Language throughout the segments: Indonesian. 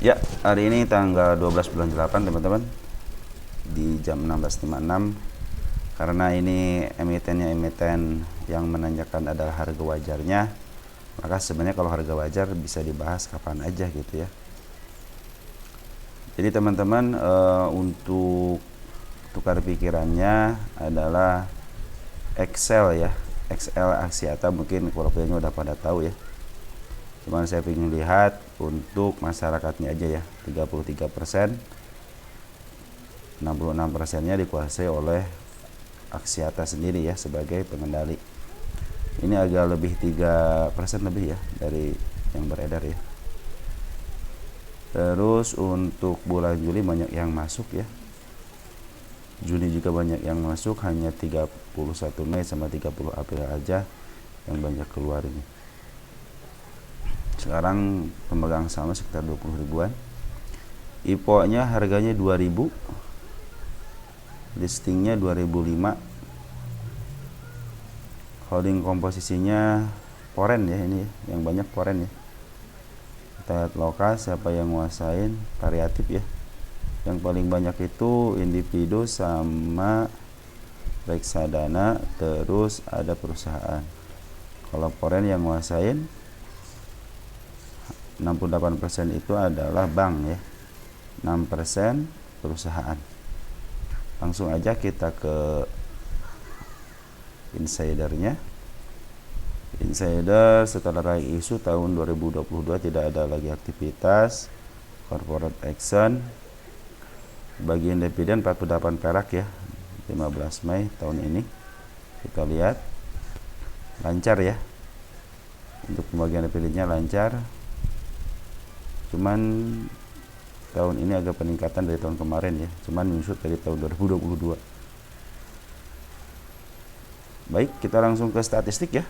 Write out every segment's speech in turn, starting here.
Ya, hari ini tanggal 12 bulan 8 teman-teman, di jam 16.56. Karena ini emitennya emiten yang menanyakan adalah harga wajarnya, maka sebenarnya kalau harga wajar bisa dibahas kapan aja gitu ya. Jadi teman-teman, untuk tukar pikirannya adalah Excel ya, Excel Axiata, mungkin profilnya udah pada tahu ya. Cuman saya ingin lihat untuk masyarakatnya aja ya. 33%, 66%-nya dikuasai oleh Axiata sendiri ya sebagai pengendali. Ini agak lebih 3% lebih ya dari yang beredar ya. Terus untuk bulan Juli banyak yang masuk ya. Juni juga banyak yang masuk, hanya 31 Mei sama 30 April aja yang banyak keluar ini. Sekarang pemegang saham sekitar 20 ribuan. IPO-nya harganya 2000, listingnya 2005. Holding komposisinya foreign ya, ini yang banyak foreign ya. Kita lihat lokal siapa yang nguasain, variatif ya. Yang paling banyak itu individu sama reksadana, terus ada perusahaan. Kalau foreign yang nguasain 68% itu adalah bank ya, 6% perusahaan. Langsung aja kita ke insidernya. Insider setelah raih isu tahun 2022 tidak ada lagi aktivitas corporate action. Bagian dividen 48 perak ya, 15 Mei tahun ini. Kita lihat lancar ya, untuk pembagian dividennya lancar. Cuman tahun ini agak peningkatan dari tahun kemarin ya, cuman menyusut dari tahun 2022. Baik, kita langsung ke statistik ya.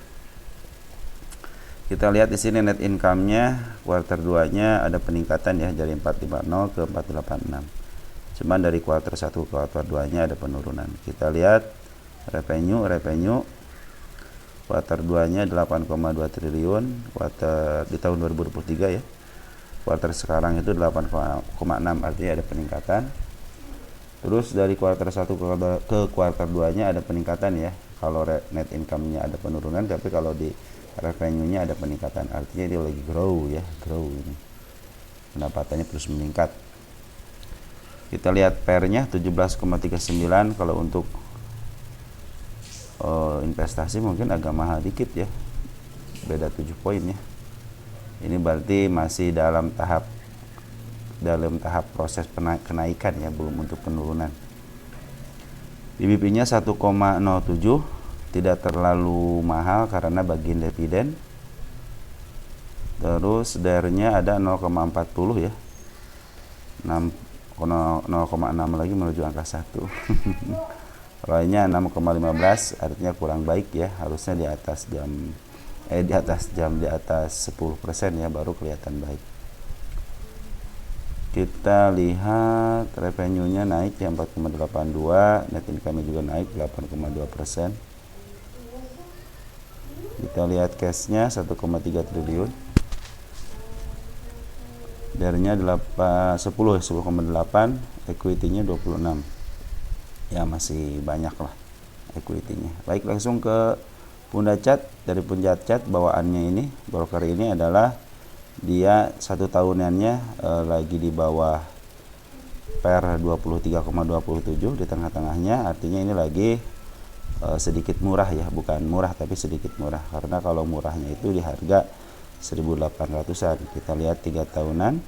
Kita lihat di sini net income-nya kuartal 2-nya ada peningkatan ya, dari 450 ke 486. Cuman dari kuartal 1 ke kuartal 2-nya ada penurunan. Kita lihat revenue kuartal 2-nya 8,2 triliun kuartal di tahun 2023 ya. Kuartal sekarang itu 8,6, artinya ada peningkatan. Terus dari kuartal 1 ke kuartal 2-nya ada peningkatan ya. Kalau net income-nya ada penurunan, tapi kalau di revenue-nya ada peningkatan, artinya dia lagi grow ini. Pendapatannya terus meningkat. Kita lihat PER-nya 17,39. Kalau untuk investasi mungkin agak mahal dikit ya, beda 7 poin ya. Ini berarti masih dalam tahap proses kenaikan ya, belum untuk penurunan. PBB-nya 1,07, tidak terlalu mahal karena bagian dividen. Terus DER-nya ada 0,40 ya, 0,6 lagi menuju angka 1. Lainnya 6,15, artinya kurang baik ya, harusnya di atas 10% ya, baru kelihatan baik. Kita lihat revenue-nya naik ya, 4,82, net income juga naik 8,2%. Kita lihat cash-nya 1,3 triliun. DER-nya 10,8, equity-nya 26. Ya masih banyak lah equity-nya. Baik, langsung ke Pundachat. Dari Pundachat bawaannya ini, broker ini adalah dia 1 tahunannya lagi di bawah PER 23,27 di tengah-tengahnya, artinya ini lagi sedikit murah ya, bukan murah tapi sedikit murah, karena kalau murahnya itu di harga 1.800-an. Kita lihat 3 tahunan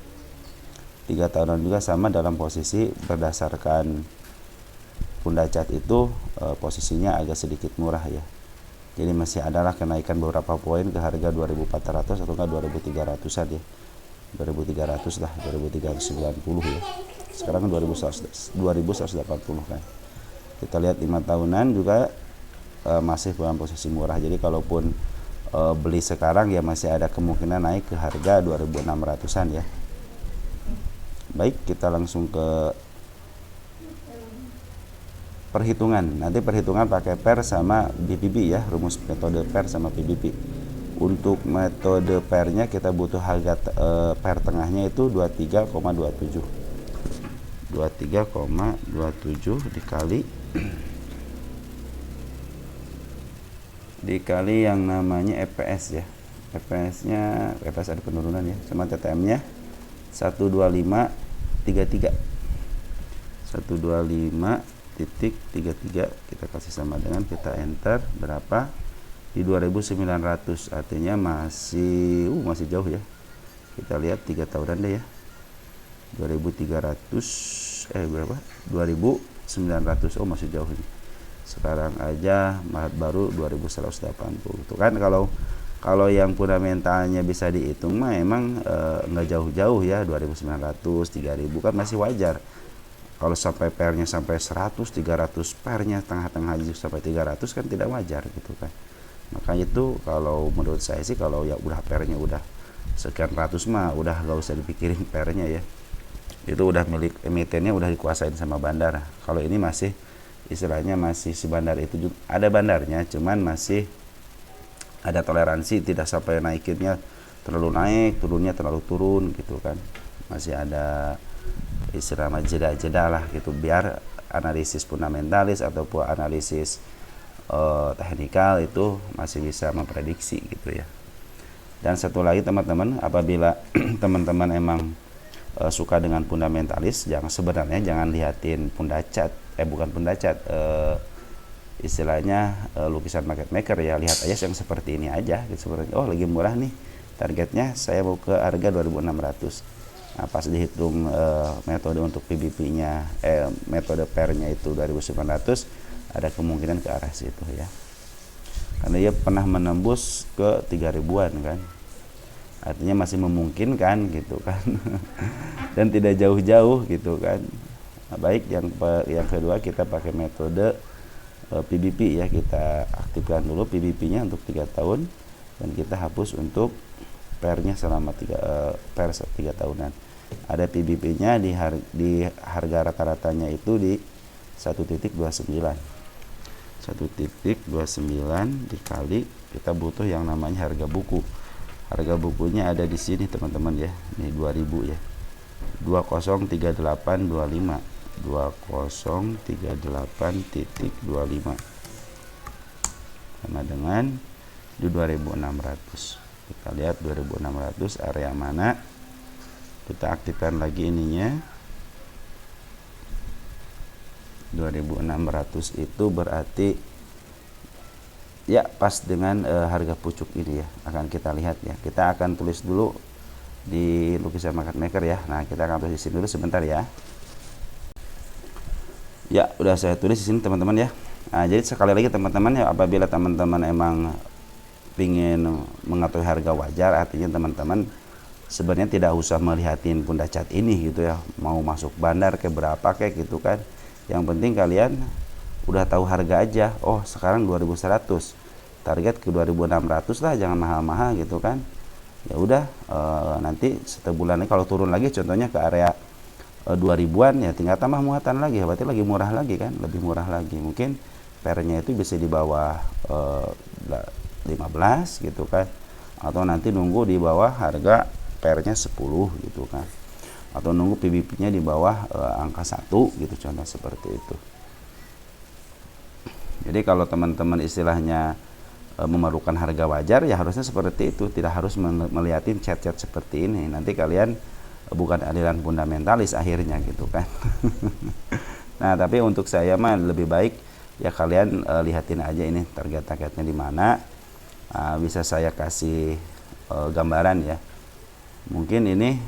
juga sama dalam posisi, berdasarkan Pundachat itu posisinya agak sedikit murah ya. Jadi masih adalah kenaikan beberapa poin ke harga 2.400 atau enggak 2.300-an ya. 2.300 lah, 2.390 ya. Sekarang 2.180 kan. Kita lihat 5 tahunan juga masih dalam posisi murah. Jadi kalaupun beli sekarang ya masih ada kemungkinan naik ke harga 2.600-an ya. Baik, kita langsung ke perhitungan. Nanti perhitungan pakai PER sama PBB ya, rumus metode PER sama PBB. Untuk metode pairnya kita butuh harga pair tengahnya itu 23,27 dikali yang namanya EPS ya. EPS ada penurunan ya, sama TTM-nya 125,33 kita kasih sama dengan, kita enter berapa di 2900, artinya masih jauh ya. Kita lihat 3 tahunan deh ya, 2300 berapa 2900, masih jauh ini. Sekarang aja Maret baru 2180 itu kan. Kalau yang fundamentalnya bisa dihitung mah emang nggak jauh-jauh ya, 2900 3000 kan masih wajar. Kalau sampai pairnya sampai 100 300 pairnya tengah-tengah aja sampai 300 kan tidak wajar gitu kan. Makanya itu kalau menurut saya sih, kalau ya udah pairnya udah sekian ratus mah udah nggak usah dipikirin pairnya ya, itu udah milik emitennya, udah dikuasain sama bandar. Kalau ini masih istilahnya masih si bandar itu juga ada bandarnya, cuman masih ada toleransi, tidak sampai naikinnya terlalu naik, turunnya terlalu turun gitu kan. Masih ada istilahnya jeda-jeda lah gitu, biar analisis fundamentalis ataupun analisis teknikal itu masih bisa memprediksi gitu ya. Dan satu lagi teman-teman, apabila teman-teman emang suka dengan fundamentalis, sebenarnya jangan lihatin pundacat, bukan pundacat, istilahnya lukisan market maker ya. Lihat aja yang seperti ini aja gitu, seperti lagi murah nih, targetnya saya mau ke harga 2600. Nah pas dihitung metode untuk PBP-nya, metode pair-nya itu 2900, ada kemungkinan ke arah situ ya, karena dia pernah menembus ke 3000-an kan, artinya masih memungkinkan gitu kan. Dan tidak jauh-jauh gitu kan. Nah, baik, yang kedua kita pakai metode PBP ya, kita aktifkan dulu PBP-nya untuk 3 tahun dan kita hapus untuk pair-nya selama 3 tahunan. Ada PBP-nya di harga rata-ratanya itu di 1.29 dikali, kita butuh yang namanya harga buku. Harga bukunya ada di sini teman-teman ya, ini 2000 ya, 203825 sama dengan di 2600. Kita lihat 2600 area mana, kita aktifkan lagi ininya. 2600 itu berarti ya pas dengan harga pucuk ini ya, akan kita lihat ya. Kita akan tulis dulu di lukisan market maker ya. Nah kita akan tulis di sini dulu sebentar ya. Ya udah saya tulis di sini teman-teman ya. Nah jadi sekali lagi teman-teman ya, apabila teman-teman emang pingin mengetahui harga wajar, artinya teman-teman sebenarnya tidak usah melihatin pundacat ini gitu ya, mau masuk bandar ke berapa kayak gitu kan. Yang penting kalian udah tahu harga aja. Sekarang 2100, target ke 2600 lah, jangan mahal-mahal gitu kan. Ya udah, nanti sebulan kalau turun lagi contohnya ke area 2000-an ya, tinggal tambah muatan lagi, berarti lagi murah lagi kan, lebih murah lagi. Mungkin pairnya itu bisa di bawah 15 gitu kan, atau nanti nunggu di bawah harga pairnya 10 gitu kan, atau nunggu PBP-nya di bawah angka 1 gitu, contoh seperti itu. Jadi kalau teman-teman istilahnya memerlukan harga wajar ya harusnya seperti itu, tidak harus melihatin chat-chat seperti ini. Nanti kalian bukan aliran fundamentalis akhirnya gitu kan. Nah tapi untuk saya mah lebih baik ya kalian lihatin aja ini target-targetnya di mana. Bisa saya kasih gambaran ya. Mungkin ini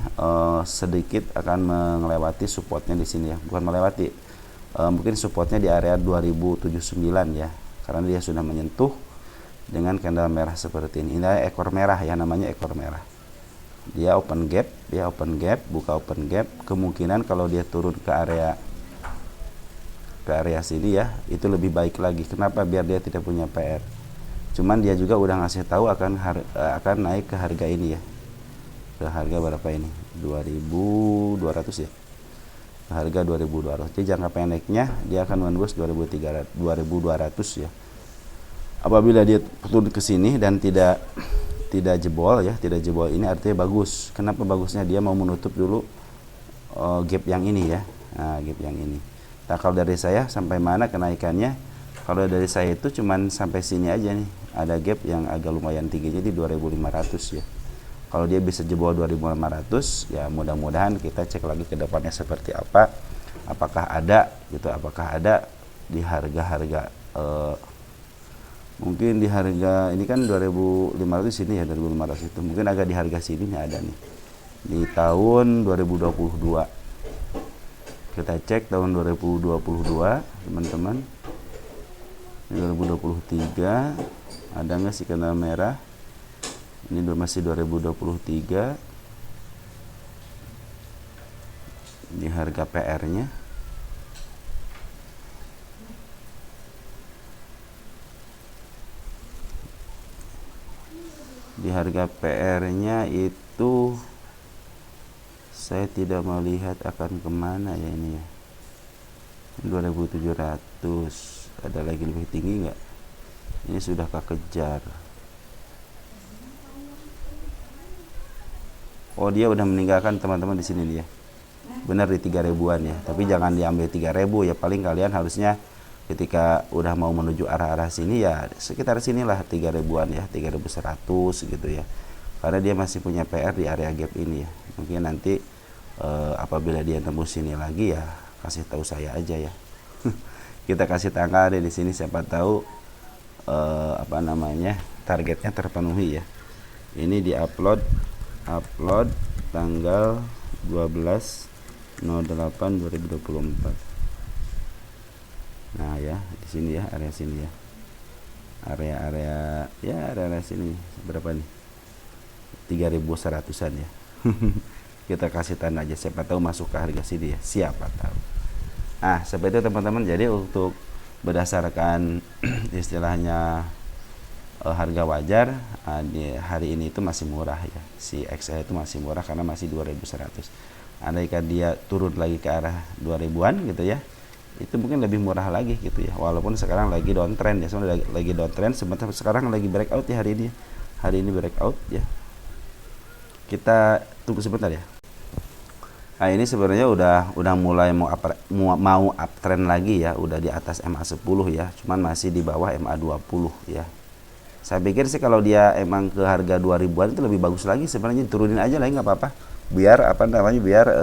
sedikit akan melewati supportnya di sini ya, bukan melewati, mungkin supportnya di area 2079 ya, karena dia sudah menyentuh dengan candle merah seperti ini. Ini ekor merah ya, namanya ekor merah. Dia open gap, buka open gap. Kemungkinan kalau dia turun ke area sini ya, itu lebih baik lagi. Kenapa? Biar dia tidak punya PR. Cuman dia juga udah ngasih tahu akan naik ke harga ini ya. Ke harga berapa ini? 2200 ya. Ke harga 2200. Jadi jangka pendeknya dia akan menembus 2200 ya. Apabila dia turun ke sini dan tidak tidak jebol ya, tidak jebol ini artinya bagus. Kenapa bagusnya? Dia mau menutup dulu gap yang ini ya. Nah, gap yang ini. Nah, kalau dari saya sampai mana kenaikannya? Kalau dari saya itu cuman sampai sini aja nih. Ada gap yang agak lumayan tinggi, jadi 2500 ya. Kalau dia bisa jebol 2500 ya, mudah-mudahan kita cek lagi ke depannya seperti apa. Apakah ada gitu, apakah ada di harga-harga mungkin di harga ini kan 2500 ini ya, 2500 itu mungkin agak di harga sini nih ada nih di tahun 2022. Kita cek tahun 2022 teman-teman. Ini 2023 ada nggak sih candle merah? Ini masih 2023 di harga PR-nya. Di harga PR-nya itu saya tidak melihat akan kemana ya ini ya. 2700. Ada lagi lebih tinggi nggak? Ini sudah kekejar. Oh, dia udah meninggalkan teman-teman di sini dia. Benar di 3000-an ya. Tapi jangan diambil 3000 ya. Paling kalian harusnya ketika udah mau menuju arah-arah sini ya sekitar sinilah 3000-an ya, 3100 gitu ya. Karena dia masih punya PR di area gap ini ya. Mungkin nanti apabila dia tembus sini lagi ya kasih tahu saya aja ya. Kita kasih tanggal deh di sini, siapa tahu apa namanya targetnya terpenuhi ya. Ini upload tanggal 12/08/2024. Nah ya di sini ya, area sini ya, area sini berapa nih, 3100-an ya. Kita kasih tanda aja, siapa tahu masuk ke harga sini ya, siapa tahu. Seperti itu teman-teman. Jadi untuk berdasarkan istilahnya harga wajar di hari ini itu masih murah ya. Si XL itu masih murah karena masih 2100. Andaikan dia turun lagi ke arah 2000-an gitu ya, itu mungkin lebih murah lagi gitu ya. Walaupun sekarang lagi downtrend ya, lagi downtrend sekarang lagi breakout ya hari ini. Hari ini breakout ya. Kita tunggu sebentar ya. Nah, ini sebenarnya udah mulai mau uptrend lagi ya, udah di atas MA10 ya, cuman masih di bawah MA20 ya. Saya pikir sih kalau dia emang ke harga 2000-an itu lebih bagus lagi sebenarnya, turunin aja lagi nggak apa-apa. Biar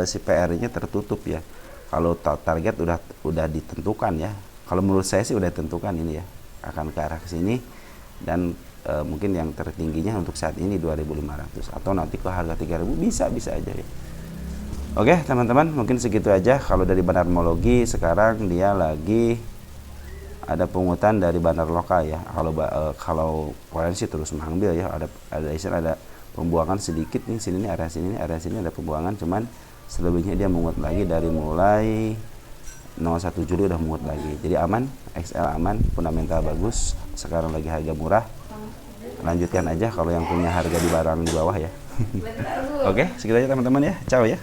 si PR-nya tertutup ya. Kalau target udah ditentukan ya. Kalau menurut saya sih udah ditentukan ini ya, akan ke arah sini dan mungkin yang tertingginya untuk saat ini 2500 atau nanti ke harga 3000 bisa aja ya. Oke teman-teman, mungkin segitu aja. Kalau dari Banarmologi sekarang dia lagi ada pungutan dari bandar lokal ya. Kalau kalian sih terus mengambil ya, ada pembuangan sedikit nih sini nih, area sini ada pembuangan, cuman selebihnya dia menguat lagi dari mulai 01 Juli udah menguat lagi. Jadi aman, XL aman, fundamental bagus. Sekarang lagi harga murah. Lanjutkan aja kalau yang punya harga di barang di bawah ya. Oke, segitu aja teman-teman ya. Ciao ya.